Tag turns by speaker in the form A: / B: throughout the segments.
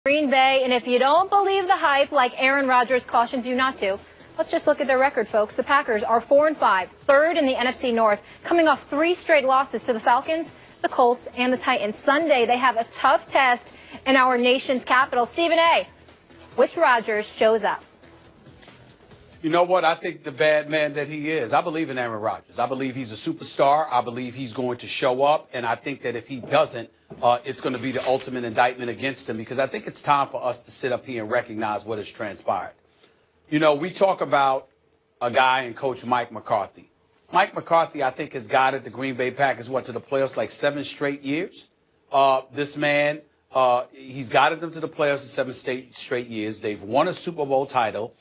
A: Green Bay, and if you don't believe the hype, like Aaron Rodgers cautions you not to, let's just look at their record, folks. The Packers are 4-5, third in the NFC North, coming off 3 straight losses to the Falcons, the Colts, and the Titans. Sunday, they have a tough test in our nation's capital. Stephen A., which Rodgers shows up?
B: You know what? I think the bad man that he is. I believe in Aaron Rodgers. I believe he's a superstar. I believe he's going to show up. And I think that if he doesn't, it's going to be the ultimate indictment against him, because I think it's time for us to sit up here and recognize what has transpired. You know, we talk about a guy in Coach Mike McCarthy. Mike McCarthy, I think, has guided the Green Bay Packers, to the playoffs like 7 straight years. This man, he's guided them to the playoffs in 7 straight years. They've won a Super Bowl title.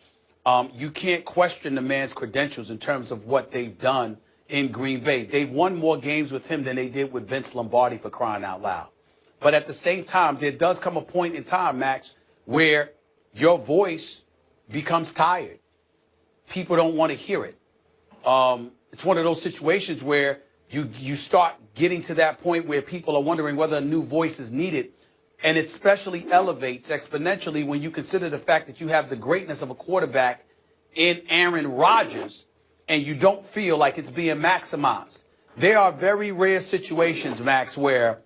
B: You can't question the man's credentials in terms of what they've done in Green Bay. They've won more games with him than they did with Vince Lombardi, for crying out loud. But at the same time, there does come a point in time, Max, where your voice becomes tired. People don't want to hear it. It's one of those situations where you start getting to that point where people are wondering whether a new voice is needed. And it especially elevates exponentially when you consider the fact that you have the greatness of a quarterback in Aaron Rodgers and you don't feel like it's being maximized. There are very rare situations, Max, where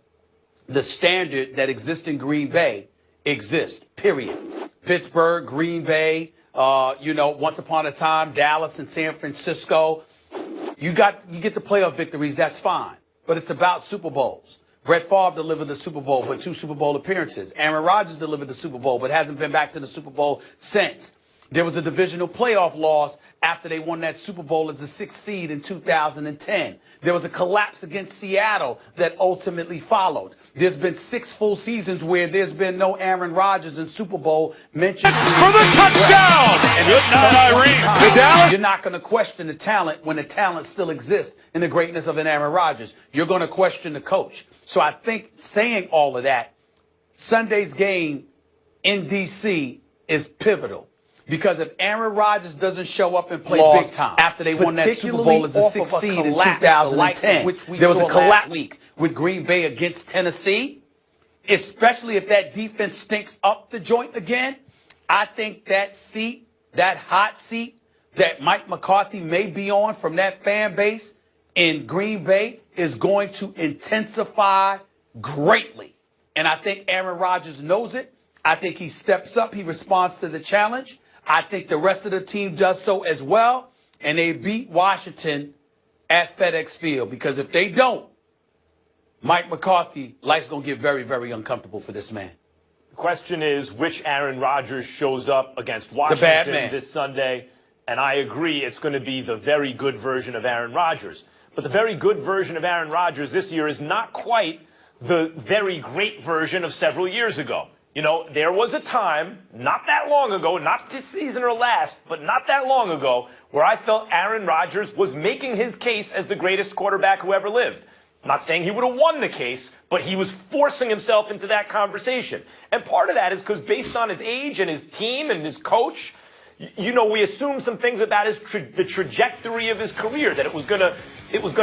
B: the standard that exists in Green Bay exists, period. Pittsburgh, Green Bay, once upon a time, Dallas and San Francisco. You get the playoff victories, that's fine. But it's about Super Bowls. Brett Favre delivered the Super Bowl, but 2 Super Bowl appearances. Aaron Rodgers delivered the Super Bowl, but hasn't been back to the Super Bowl since. There was a divisional playoff loss after they won that Super Bowl as the 6th seed in 2010. There was a collapse against Seattle that ultimately followed. There's been 6 full seasons where there's been no Aaron Rodgers in Super Bowl mentioned.
C: For the touchdown! Good night, Irene.
B: You're not going to question the talent when the talent still exists in the greatness of an Aaron Rodgers. You're going to question the coach. So I think saying all of that, Sunday's game in D.C. is pivotal. Because if Aaron Rodgers doesn't show up and play big time after they won that Super Bowl as the 6th seed in 2010, there was a collapse week with Green Bay against Tennessee, especially if that defense stinks up the joint again. I think that seat, that hot seat that Mike McCarthy may be on from that fan base in Green Bay is going to intensify greatly. And I think Aaron Rodgers knows it. I think he steps up. He responds to the challenge. I think the rest of the team does so as well. And they beat Washington at FedEx Field. Because if they don't, Mike McCarthy, life's going to get very, very uncomfortable for this man.
C: The question is which Aaron Rodgers shows up against Washington this Sunday. And I agree it's going to be the very good version of Aaron Rodgers. But the very good version of Aaron Rodgers this year is not quite the very great version of several years ago. You know, there was a time, not that long ago, not this season or last, but not that long ago, where I felt Aaron Rodgers was making his case as the greatest quarterback who ever lived. I'm not saying he would have won the case, but he was forcing himself into that conversation. And part of that is because based on his age and his team and his coach, we assume some things about the trajectory of his career, that it was going to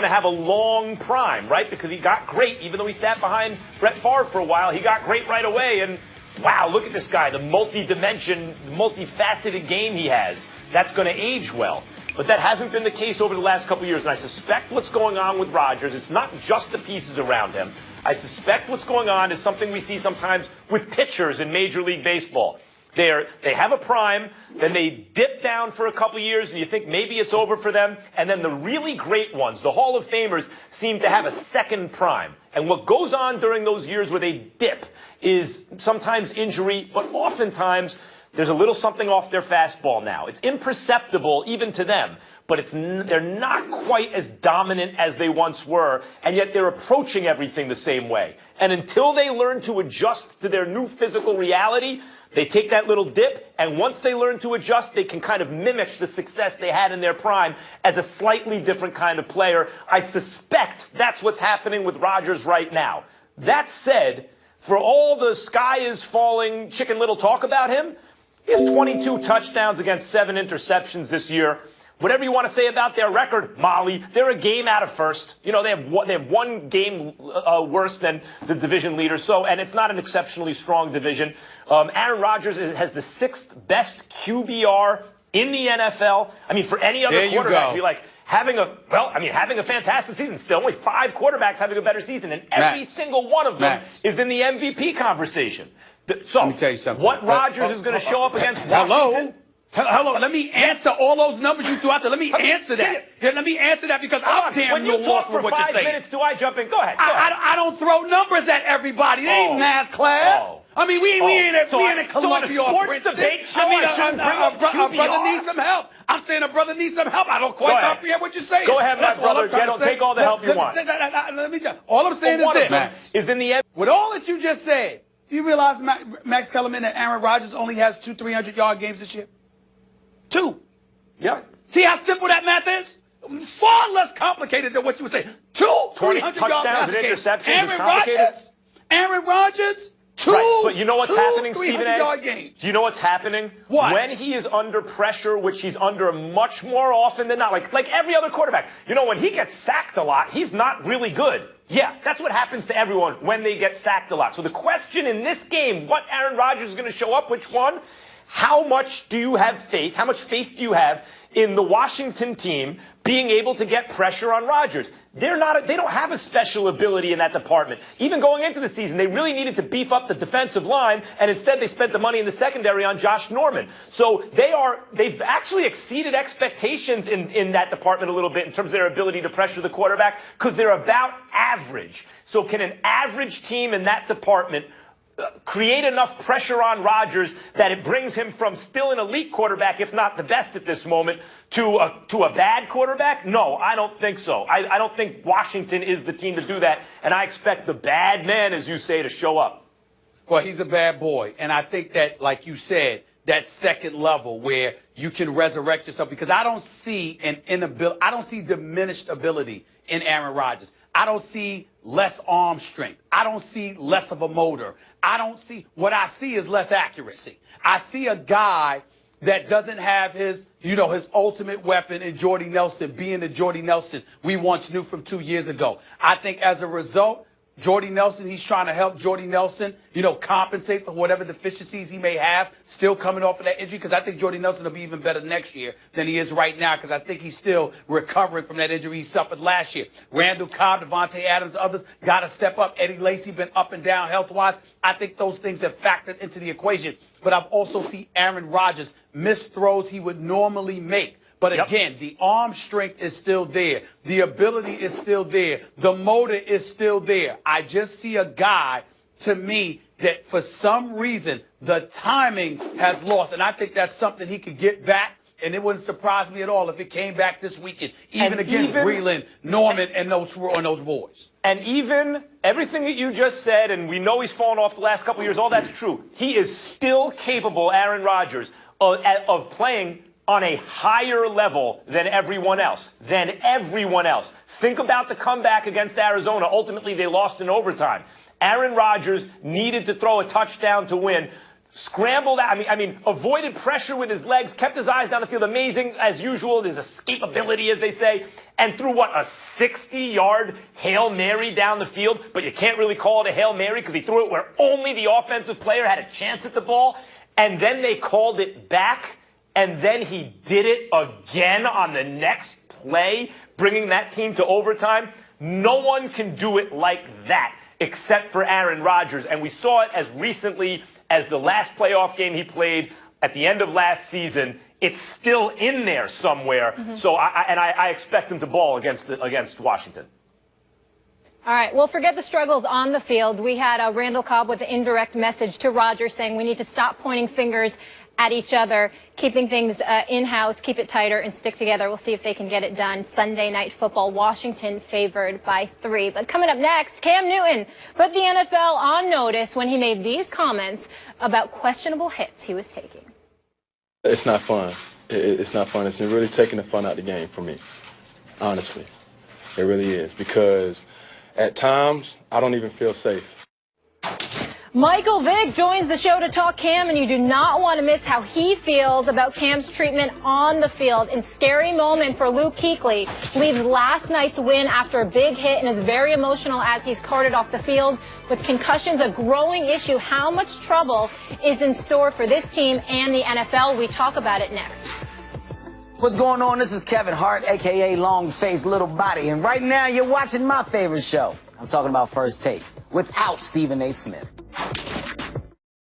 C: have a long prime, right? Because he got great, even though he sat behind Brett Favre for a while, he got great right away. And wow, look at this guy, the multifaceted game he has. That's going to age well. But that hasn't been the case over the last couple of years. And I suspect what's going on with Rodgers, it's not just the pieces around him. I suspect what's going on is something we see sometimes with pitchers in Major League Baseball. They have a prime, then they dip down for a couple of years, and you think maybe it's over for them. And then the really great ones, the Hall of Famers, seem to have a second prime. And what goes on during those years where they dip is sometimes injury, but oftentimes there's a little something off their fastball now. It's imperceptible even to them, but they're not quite as dominant as they once were, and yet they're approaching everything the same way. And until they learn to adjust to their new physical reality, they take that little dip, and once they learn to adjust, they can kind of mimic the success they had in their prime as a slightly different kind of player. I suspect that's what's happening with Rodgers right now. That said, for all the sky is falling Chicken Little talk about him, he has 22 touchdowns against 7 interceptions this year. Whatever you want to say about their record, Molly, they're a game out of first. You know, they have one game worse than the division leader. So, and it's not an exceptionally strong division. Aaron Rodgers has the 6th best QBR in the NFL. I mean, for any other quarterback, to be like having a fantastic season. Still, only 5 quarterbacks having a better season, and every single one of them is in the MVP conversation. So,
B: let me tell you something.
C: What Rodgers is going to show up against Washington?
B: Hello, let me answer all those numbers you threw out there. Let me answer that. Yeah, let me answer that because I'm damn near lost with what you're saying.
C: When you talk for 5 minutes, do I jump in? Go ahead.
B: I don't throw numbers at everybody. It ain't math class. I mean, we ain't in Columbia or Princeton. A brother needs some help. I'm saying a brother needs some help. I don't quite comprehend what you're saying.
C: Go ahead, my brother. Don't take all the help you want.
B: All I'm saying is this.
C: Is in the end.
B: With all that you just said, do you realize, Max Kellerman, that Aaron Rodgers only has 2 300-yard games this year? 2.
C: Yeah.
B: See how simple that math is? Far less complicated than what you would say. 2 300-yard passing games. Aaron Rodgers, 2
C: But you know what's happening, Stephen A?
B: games.
C: Do you know what's happening?
B: What?
C: When he is under pressure, which he's under much more often than not, like every other quarterback. You know, when he gets sacked a lot, he's not really good. Yeah, that's what happens to everyone when they get sacked a lot. So the question in this game, what Aaron Rodgers is going to show up, which one? How much do you have faith? How much faith do you have in the Washington team being able to get pressure on Rodgers? They don't have a special ability in that department. Even going into the season, they really needed to beef up the defensive line, and instead they spent the money in the secondary on Josh Norman. So they've actually exceeded expectations in that department a little bit in terms of their ability to pressure the quarterback because they're about average. So can an average team in that department create enough pressure on Rodgers that it brings him from still an elite quarterback, if not the best at this moment, to a bad quarterback? No, I don't think so. I don't think Washington is the team to do that, and I expect the bad man, as you say, to show up.
B: Well, he's a bad boy, and I think that, like you said, that second level where you can resurrect yourself, because I don't see I don't see diminished ability in Aaron Rodgers. I don't see less arm strength. I don't see less of a motor. What I see is less accuracy. I see a guy that doesn't have his ultimate weapon in Jordy Nelson being the Jordy Nelson we once knew from 2 years ago. I think as a result, Jordy Nelson, he's trying to help Jordy Nelson, compensate for whatever deficiencies he may have still coming off of that injury, because I think Jordy Nelson will be even better next year than he is right now, because I think he's still recovering from that injury he suffered last year. Randall Cobb, Devontae Adams, others got to step up. Eddie Lacy been up and down health-wise. I think those things have factored into the equation. But I've also seen Aaron Rodgers miss throws he would normally make. But again, the arm strength is still there. The ability is still there. The motor is still there. I just see a guy, to me, that for some reason the timing has lost. And I think that's something he could get back. And it wouldn't surprise me at all if it came back this weekend, even against Breland, Norman, and those boys.
C: And even everything that you just said, and we know he's fallen off the last couple of years, all that's true. He is still capable, Aaron Rodgers, of playing on a higher level than everyone else. Think about the comeback against Arizona. Ultimately, they lost in overtime. Aaron Rodgers needed to throw a touchdown to win. Scrambled out. I mean, avoided pressure with his legs, kept his eyes down the field. Amazing, as usual. There's escapability, as they say. And threw, a 60-yard Hail Mary down the field. But you can't really call it a Hail Mary because he threw it where only the offensive player had a chance at the ball. And then they called it back. And then he did it again on the next play, bringing that team to overtime. No one can do it like that except for Aaron Rodgers. And we saw it as recently as the last playoff game he played at the end of last season. It's still in there somewhere. So I expect him to ball against Washington.
A: All right, well, forget the struggles on the field. We had Randall Cobb with an indirect message to Rodgers saying we need to stop pointing fingers at each other, keeping things in-house, keep it tighter, and stick together. We'll see if they can get it done. Sunday Night Football, Washington favored by 3. But coming up next, Cam Newton put the NFL on notice when he made these comments about questionable hits he was taking.
D: It's not fun. It's not fun. It's really taking the fun out of the game for me, honestly. It really is, because at times, I don't even feel safe.
A: Michael Vick joins the show to talk Cam, and you do not want to miss how he feels about Cam's treatment on the field. And scary moment for Luke Kuechly. Leaves last night's win after a big hit and is very emotional as he's carted off the field. With concussions a growing issue, how much trouble is in store for this team and the NFL? We talk about it next.
E: What's going on? This is Kevin Hart, a.k.a. Long-Faced Little Body. And right now you're watching my favorite show. I'm talking about First Take without Stephen A. Smith.